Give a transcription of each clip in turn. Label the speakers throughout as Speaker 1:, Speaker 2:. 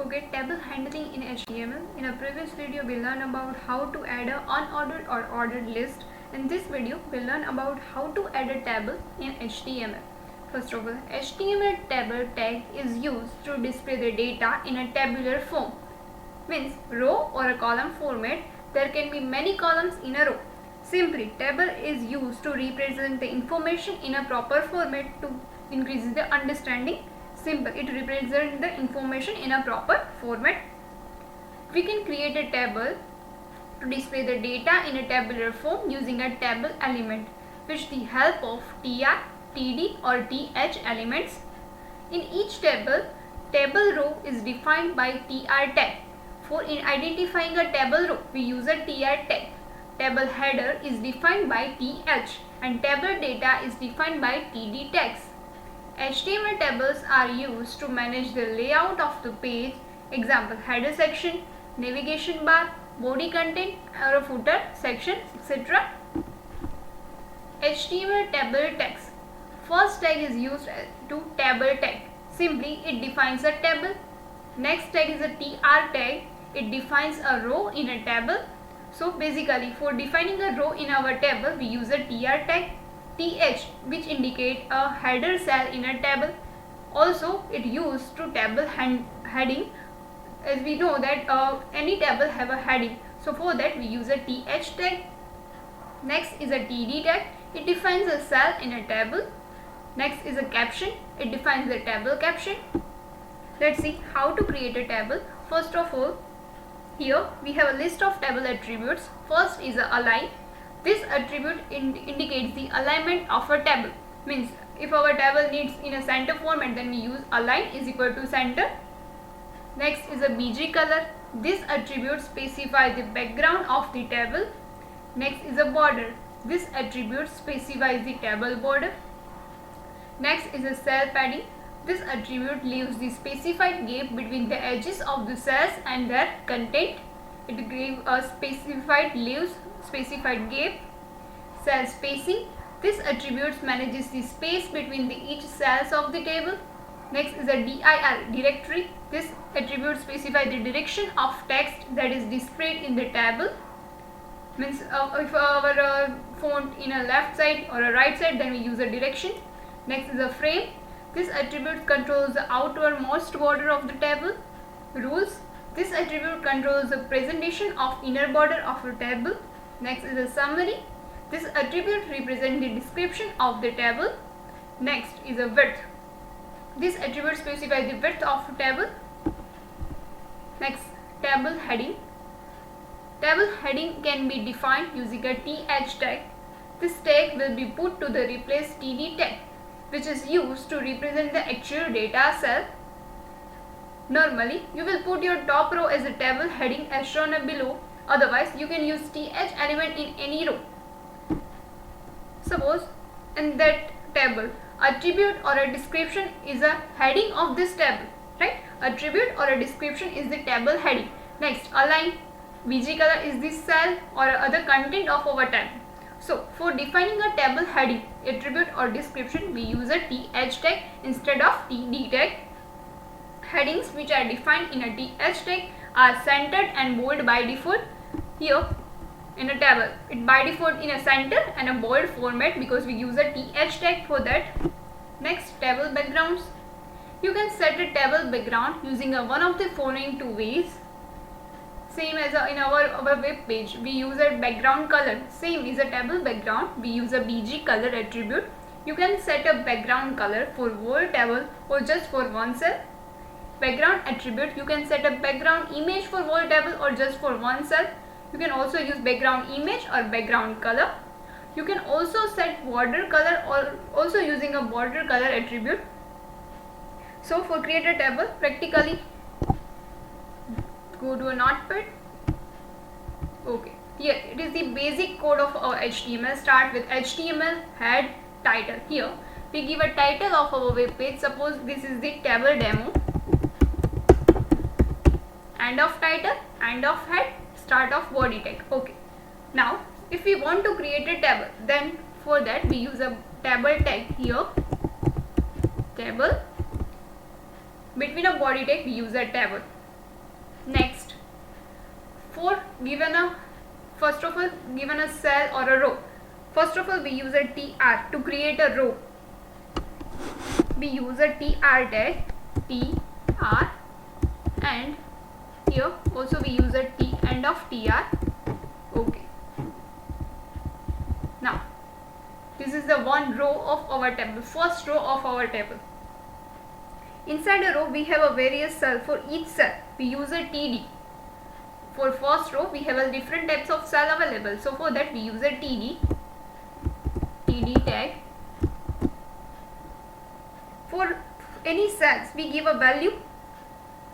Speaker 1: Okay, table handling in HTML. In a previous video, we learned about how to add an unordered or ordered list. In this video, we'll learn about how to add a table in HTML. First of all, HTML table tag is used to display the data in a tabular form. Means row or a column format. There can be many columns in a row. Simply, table is used to represent the information in a proper format to increase the understanding. Simple, it represents the information in a proper format. We can create a table to display the data in a tabular form using a table element with the help of tr, td or th elements. In each table, table row is defined by tr tag. For in identifying a table row, we use a tr tag. Table header is defined by th and table data is defined by td tags. HTML tables are used to manage the layout of the page, example header section, navigation bar, body content or a footer section, etc. HTML table tags. First tag is used to table tag. Simply it defines a table. Next tag is a tr tag. It defines a row in a table. So basically for defining a row in our table we use a tr tag. th which indicate a header cell in a table. Also it used to table heading, as we know that any table have a heading, so for that we use a th tag. Next is a td tag. It defines a cell in a table. Next is a caption. It defines the table caption. Let's see how to create a table. First of all, here we have a list of table attributes. First is a align. This attribute indicates the alignment of a table. Means if our table needs in a center format, then we use align is equal to center. Next is a bg color. This attribute specifies the background of the table. Next is a border. This attribute specifies the table border. Next is a cell padding. This attribute leaves the specified gap between the edges of the cells and their content. It gives a specified gap. Cell spacing. This attribute manages the space between each cells of the table. Next is a dir, directory. This attribute specifies the direction of text that is displayed in the table. Means if our font in a left side or a right side, then we use a direction. Next is a frame. This attribute controls the outermost border of the table. Rules. This attribute controls the presentation of inner border of a table. Next is a summary. This attribute represents the description of the table. Next is a width. This attribute specifies the width of a table. Next, table heading. Table heading can be defined using a th tag. This tag will be put to the replace td tag, which is used to represent the actual data cell. Normally, you will put your top row as a table heading as shown below. Otherwise, you can use th element in any row. Suppose in that table, attribute or a description is a heading of this table, right? Attribute or a description is the table heading. Next, align. bg color is the cell or other content of our table. So, for defining a table heading, attribute or description, we use a th tag instead of td tag. Headings which are defined in a th tag are centered and bold by default. Here in a table, it by default in a center and a bold format because we use a th tag for that. Next, table backgrounds. You can set a table background using one of the following two ways. Same as in our web page, we use a background color. Same is a table background. We use a bg color attribute. You can set a background color for whole table or just for one cell. Background attribute, you can set a background image for whole table or just for one cell. You can also use background image or background color. You can also set border color or also using a border color attribute. So for create a table, practically go to a notepad. Okay, here it is the basic code of our HTML. Start with HTML head title. Here we give a title of our web page. Suppose this is the table demo. End of title, end of head, start of body tag. Okay, now if we want to create a table, then for that we use a table tag. Here table, between a body tag we use a table. Next, first of all, given a cell or a row, first of all we use a tr to create a row. We use a tr tag, tr, and here also we use a t end of tr. Okay. Now this is the one row of our table, first row of our table. Inside a row we have a various cell. For each cell we use a td. For first row we have a different types of cell available, so for that we use a td tag. For any cells we give a value.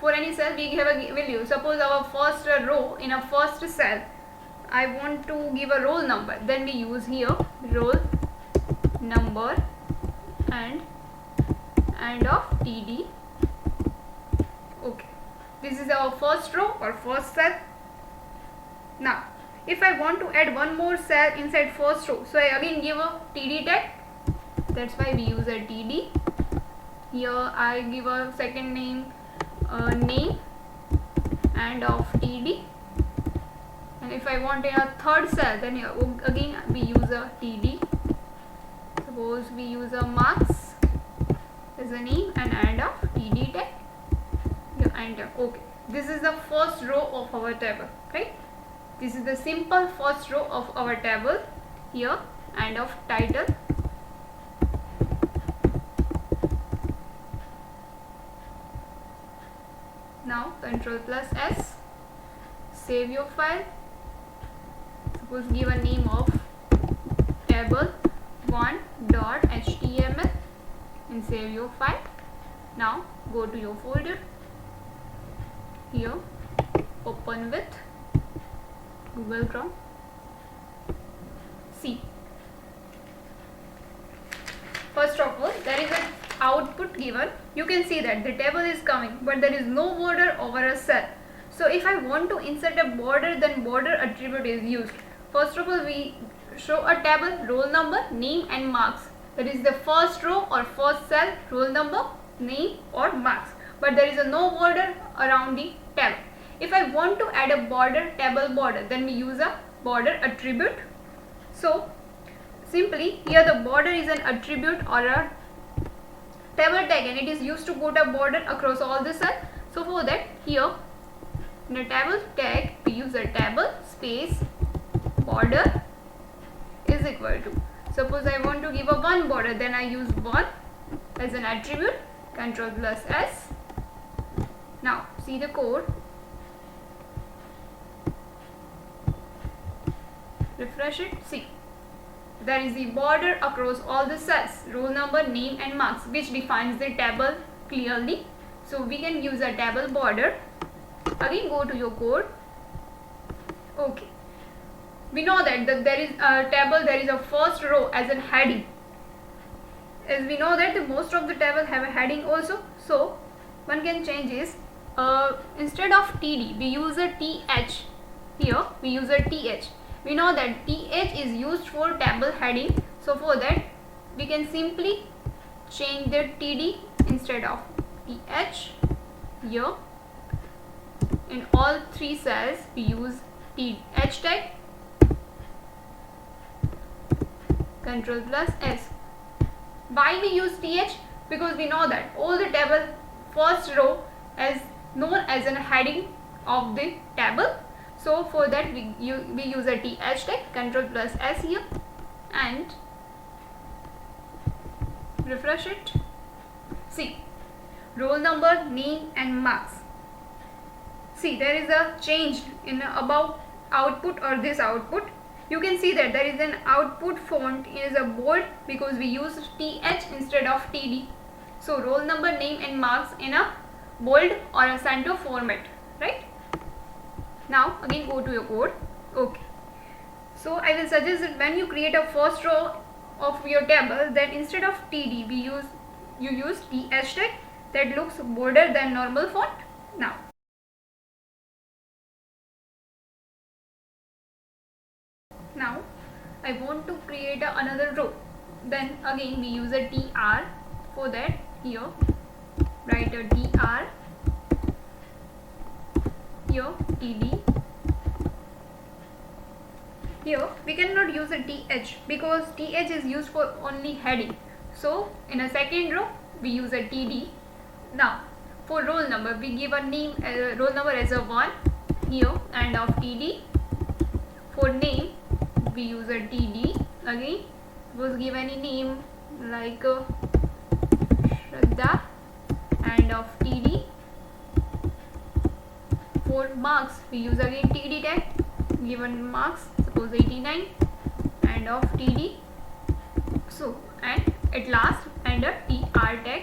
Speaker 1: For any cell we give a value. Suppose our first row, in a first cell I want to give a roll number, then we use here roll number and end of td. Okay, this is our first row or first cell. Now if I want to add one more cell inside first row, so I again give a td tag. That's why we use a td. Here I give a second name, name and of td. And if I want in a third cell, then here again we use a td. Suppose we use a marks as a name and end of td tag. You enter. Okay, this is the first row of our table, right? This is the simple first row of our table. Here end of title. Now Ctrl+S, save your file. Suppose give a name of table1.html and save your file. Now go to your folder. Here open with Google Chrome. See, first of all there is an output given. You can see that the table is coming, but there is no border over a cell. So if I want to insert a border, then border attribute is used. First of all we show a table, roll number, name and marks. That is the first row or first cell, roll number, name or marks, but there is no border around the table. If I want to add a border, table border, then we use a border attribute. So simply here the border is an attribute or a table tag, and it is used to put a border across all the cells. So for that, here in a table tag we use a table space border is equal to. Suppose I want to give a one border, then I use one as an attribute. Ctrl+S. Now see the code. Refresh it. See, there is the border across all the cells, roll number, name and marks, which defines the table clearly. So we can use a table border. Again go to your code. Okay, we know that there is a table, there is a first row as a heading. As we know that the most of the table have a heading also, so one can change is instead of td we use a th. Here we use a th. We know that th is used for table heading, so for that we can simply change the td instead of th. Here in all three cells we use th tag. Ctrl+S. Why we use th? Because we know that all the table first row is known as a heading of the table. So for that we use a th tag. Ctrl+S here and refresh it. See, roll number, name and marks. See, there is a change in above output or this output. You can see that there is an output font is a bold because we use th instead of td. So roll number, name and marks in a bold or a center format, right? Now again go to your code. Okay, so I will suggest that when you create a first row of your table, then instead of td you use th tag. That looks bolder than normal font. Now I want to create another row, then again we use a tr. For that, here write a tr here TD. Here we cannot use a TH because TH is used for only heading. So in a second row we use a TD. Now for roll number we give a name, roll number as a 1 here, and of TD. For name we use a TD again. Suppose give any name like Shraddha, and of TD. For marks we use again TD tag, given marks suppose 89, and of TD. So and at last and a TR tag,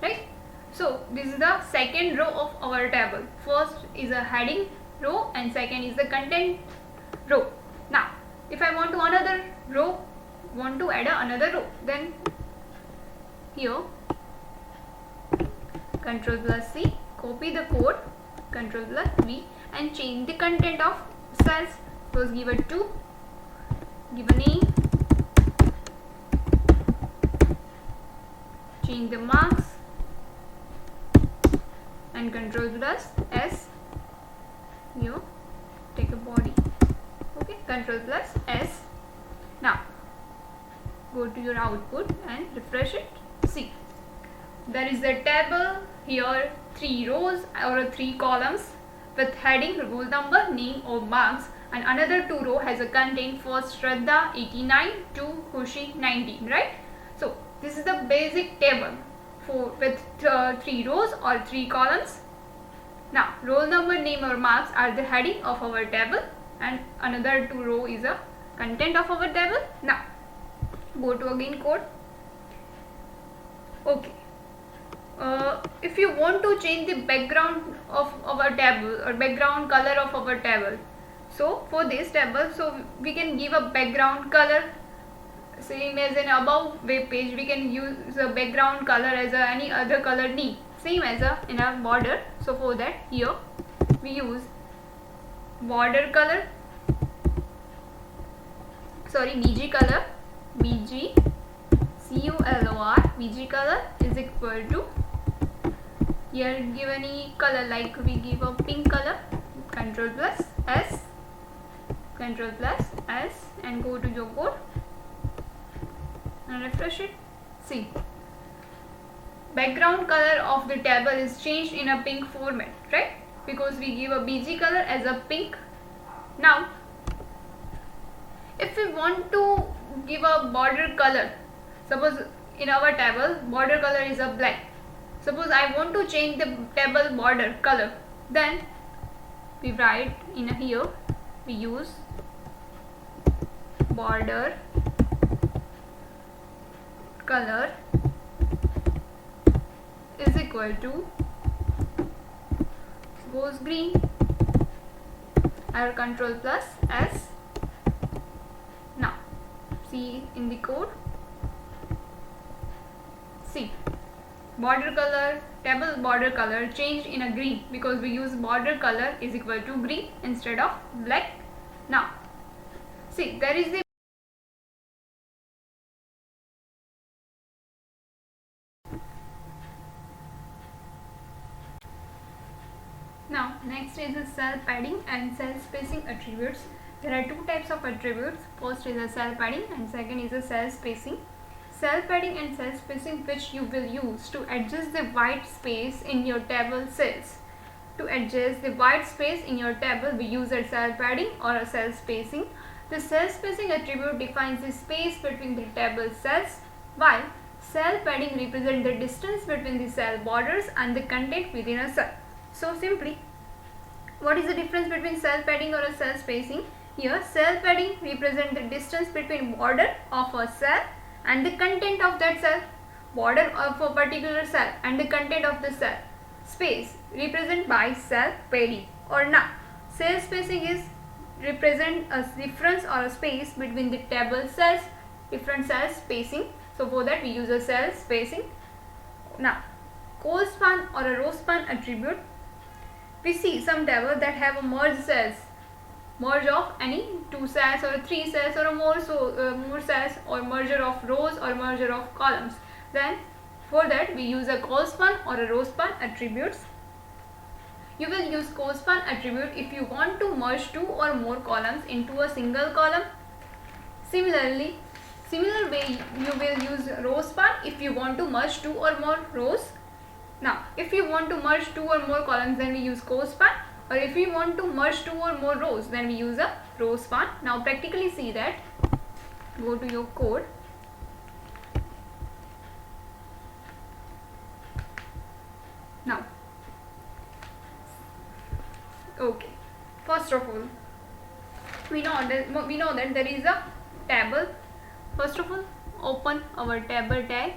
Speaker 1: right? So this is the second row of our table. First is a heading row and second is the content row. Now if I want to another row, want to add another row, then here Ctrl plus C, copy the code, Ctrl plus V, and change the content of cells. Suppose give a 2, give a name, change the marks, and Ctrl plus S, here take a body, okay, Ctrl plus S. Now go to your output and refresh it. See, there is a table here, 3 rows or 3 columns with heading, roll number, name or marks, and another 2 row has a content. First Shraddha 89 to Khushi 19, right? So this is the basic table for with 3 rows or 3 columns. Now roll number, name or marks are the heading of our table, and another 2 row is a content of our table. Now go to again code. Okay, if you want to change the background of our table or background color of our table, so for this table, so we can give a background color same as in above web page. We can use a background color as any other color need, same as in a border. So for that here we use border color, sorry, BG color, BG COLOR, BG color is equal to, here give any color like we give a pink color, Ctrl plus S, Ctrl plus S, and go to your code and refresh it. See, background color of the table is changed in a pink format, right? Because we give a BG color as a pink. Now if we want to give a border color, suppose in our table border color is a black, suppose I want to change the table border color, then we write in here, we use border color is equal to, suppose green, or Ctrl plus S. Now see in the code, see, border color, table border color changed in a green because we use border color is equal to green instead of black. Now see, there is the now next is the cell padding and cell spacing attributes. There are 2 types of attributes. First is a cell padding and second is a cell spacing. Cell padding and cell spacing, which you will use to adjust the white space in your table cells. To adjust the white space in your table, we use a cell padding or a cell spacing. The cell spacing attribute defines the space between the table cells, while cell padding represents the distance between the cell borders and the content within a cell. So simply, what is the difference between cell padding or a cell spacing? Here cell padding represents the distance between border of a cell and the content of that cell, border of a particular cell and the content of the cell. Space represented by cell padding or not. Cell spacing is represent a difference or a space between the table cells, different cell spacing. So for that we use a cell spacing. Now col span or a row span attribute, we see some tables that have a merge cells, merge of any 2 cells or 3 cells or more cells, or merger of rows or merger of columns. Then for that we use a col span or a row span attributes. You will use cospan attribute if you want to merge two or more columns into a single column. Similar way you will use row span if you want to merge two or more rows. Now, if you want to merge two or more columns, then we use cospan, or if we want to merge two or more rows, then we use a row span. Now, practically see that. Go to your code. Now, okay. First of all, we know that there is a table. First of all, open our table tag.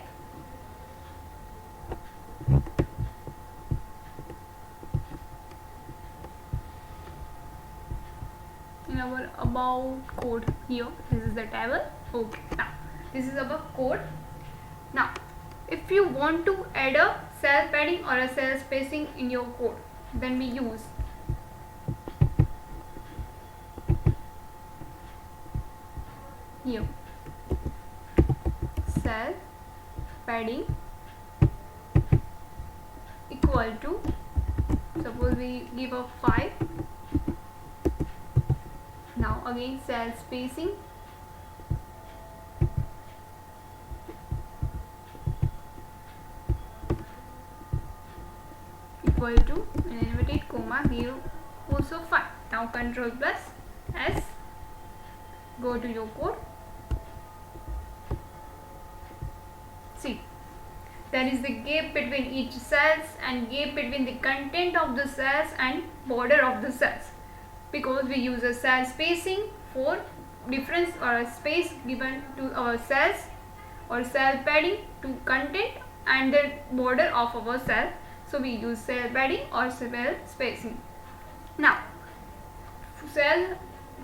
Speaker 1: In our about code here, this is the table. Okay, now this is our code. Now, if you want to add a cell padding or a cell spacing in your code, then we use here cell padding equal to, suppose we give a 5. Now again cell spacing equal to an inverted comma give also 5. Now control plus S, go to your code. See, there is the gap between each cells and gap between the content of the cells and border of the cells, because we use a cell spacing for difference or a space given to our cells, or cell padding to content and the border of our cell. So we use cell padding or cell spacing. Now, cell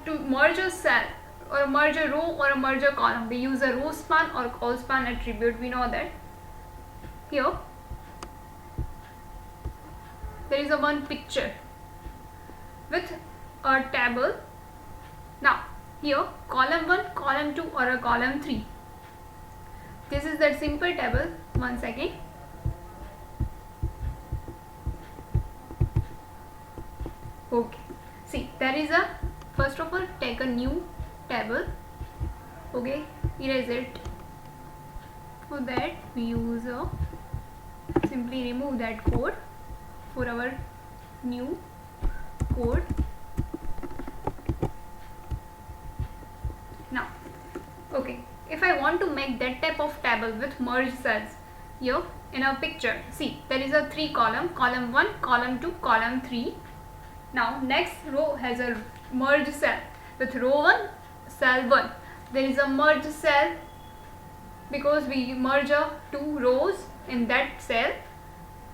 Speaker 1: to merge a cell or merge a row or a merge a column, we use a row span or col span attribute. We know that. Here there is a one picture with a table. Now here column 1, column 2 or a column 3. This is that simple table. One second. Okay, see, there is a, first of all take a new table. Okay, erase it. For that we use a, simply remove that code for our new code. Now, okay, if I want to make that type of table with merged cells, here in our picture, see, there is a 3 column, column 1, column 2, column 3. Now next row has a merged cell with row 1, cell 1. There is a merged cell because we merge 2 rows in that cell.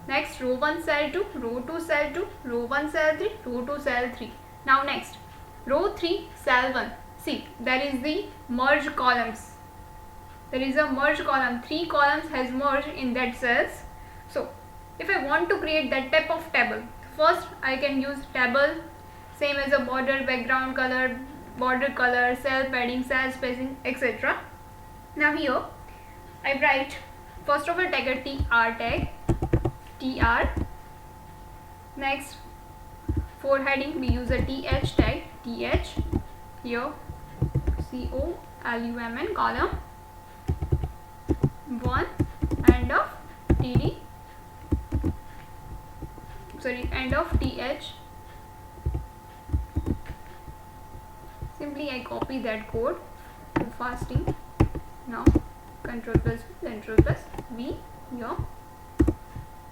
Speaker 1: Next row 1 cell 2, row 2 cell 2, row 1 cell 3, row 2 cell 3. Now next row 3 cell 1. See, there is the merged columns. There is a merged column. 3 columns has merged in that cells. So if I want to create that type of table, first I can use table same as a border, background color, border color, cell padding, cell spacing, etc. Now here I write, first of all take a tr tag, tr. Next for heading we use a th tag, th. Here column, column 1, end of td, sorry, end of th. Simply I copy that code for fasting. Now control plus v,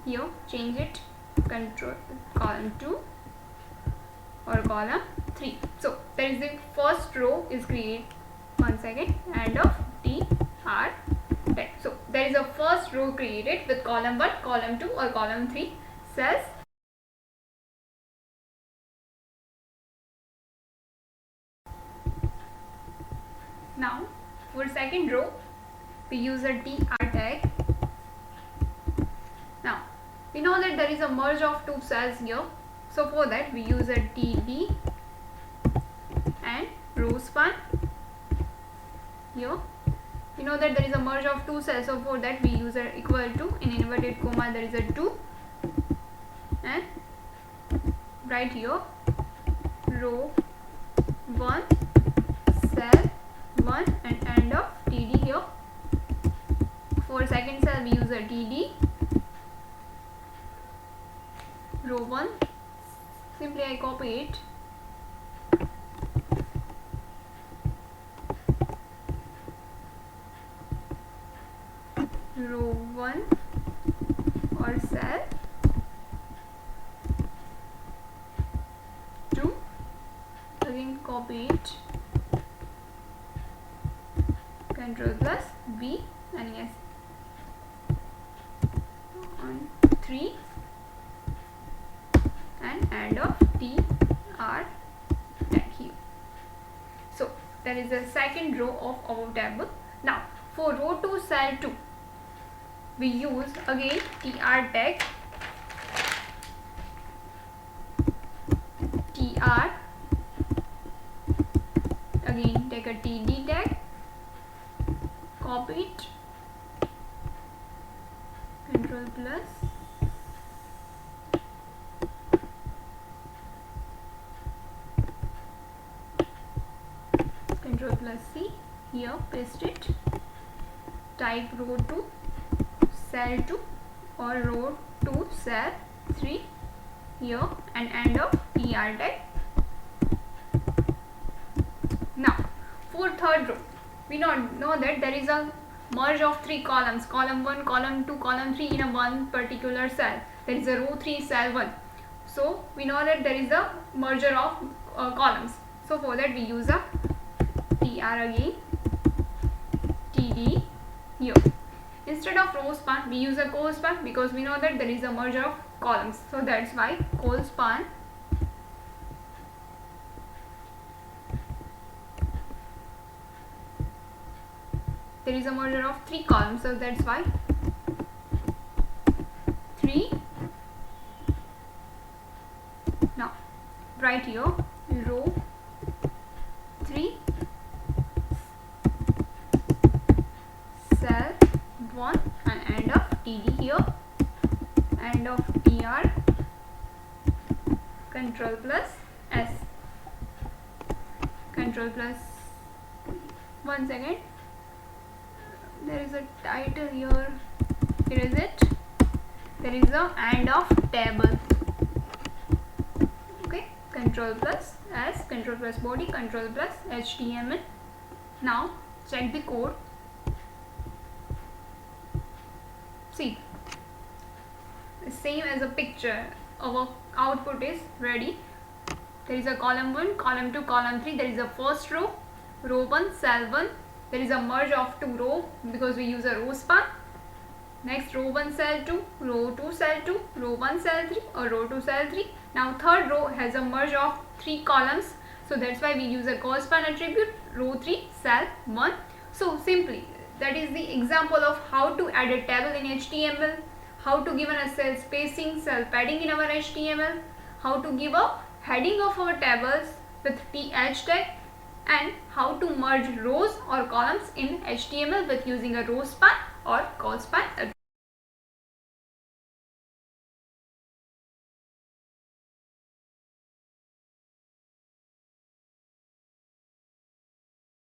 Speaker 1: here change it, control column 2 or column 3. So there is the first row is created. One second, end of tr tag. So there is a first row created with column 1, column 2 or column 3 cells. Now for second row we use a tr tag. Now we know that there is a merge of 2 cells here, so for that we use a td and row span. Here we know that there is a merge of 2 cells, so for that we use a equal to, in inverted comma there is a 2 and write here row 1 cell 1 and end of TD here. For second cell we use a TD. Row 1, simply I copy it. Row 1 or cell 2, again copy it, Ctrl plus V and yes, on 3 and end of TR tag here. So that is the second row of our table. Now for row 2 cell 2 we use again TR tag, TR, again take a TD tag, copy it, Ctrl plus Ctrl plus C, here paste it, type row 2 cell 2 or row 2 cell 3 here and end of TR tag. Now for third row we know that there is a merge of 3 columns, column 1, column 2, column 3 in a one particular cell. There is a row 3 cell 1. So we know that there is a merger of columns. So for that we use a TR again, TD here. Instead of row span we use a col span because we know that there is a merger of columns. So that's why col span. There is a merger of 3 columns, so that's why 3. Now write here row 3 cell 1 and end of TD here, end of TR, Ctrl plus S, Ctrl plus, one second, there is a title here, here is it, there is a end of table, okay, Ctrl plus S, Ctrl plus body, Ctrl plus HTML. Now check the code. See, same as a picture, our output is ready. There is a column 1, column 2, column 3, there is a first row, row 1 cell 1, there is a merge of 2 rows because we use a row span. Next row 1 cell 2, row 2 cell 2, row 1 cell 3 or row 2 cell 3. Now third row has a merge of 3 columns, so that's why we use a col span attribute, row 3 cell 1. So simply that is the example of how to add a table in HTML, how to give a cell spacing, cell padding in our HTML, how to give a heading of our tables with TH tag, and how to merge rows or columns in HTML with using a row span or col span.